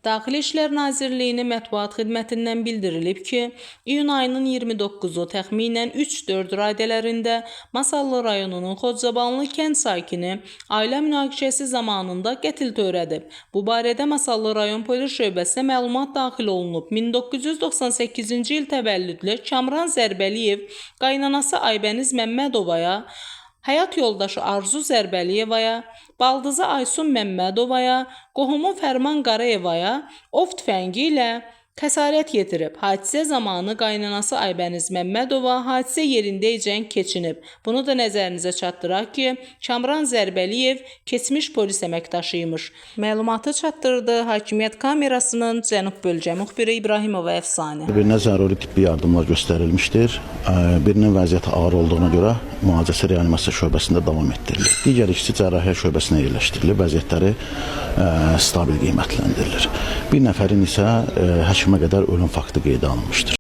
Daxili İşlər Nazirliyinin mətbuat xidmətindən bildirilib ki, iyun ayının 29-u təxminən 3-4 radələrində Masallı rayonunun Xoccabanlı kənd sakini ailə münaqişəsi zamanında qətl törədib. Bu barədə Masallı rayon polis şöbəsinə məlumat daxil olunub. 1998-ci il təvəllüdlü Kamran Zərbəliyev qaynanası Aybəniz Məmmədovaya, həyat yoldaşı Arzu Zərbəliyevaya, baldızı Aysun Məmmədovaya, qohumu Fərman Qarayevaya ov tüfəngi ilə xəsarət yetirib. Hadisə zamanı qaynanası Aybəniz Məmmədova hadisə yerindəcən keçinib. Bunu da nəzərinizə çatdıraq ki, Kamran Zərbəliyev keçmiş polis əməkdaşıymış. Məlumatı çatdırdı Hakimiyyət Kamerasının Cənub bölgə müxbiri İbrahimova Əfsanə. Birinə zəruri tibbi yardımlar göstərilmişdir. Birinin vəziyyəti ağır olduğuna görə müalicəsi reanimasiya şöbəsində davam etdirilir. Digər ikisi cərrahiyyə şöbəsinə yerləşdirilir. Vəziyyətləri stabil qiymətləndirilir. Bir nəfərin isə həkimə qədər ölüm faktı qeydə alınmışdır.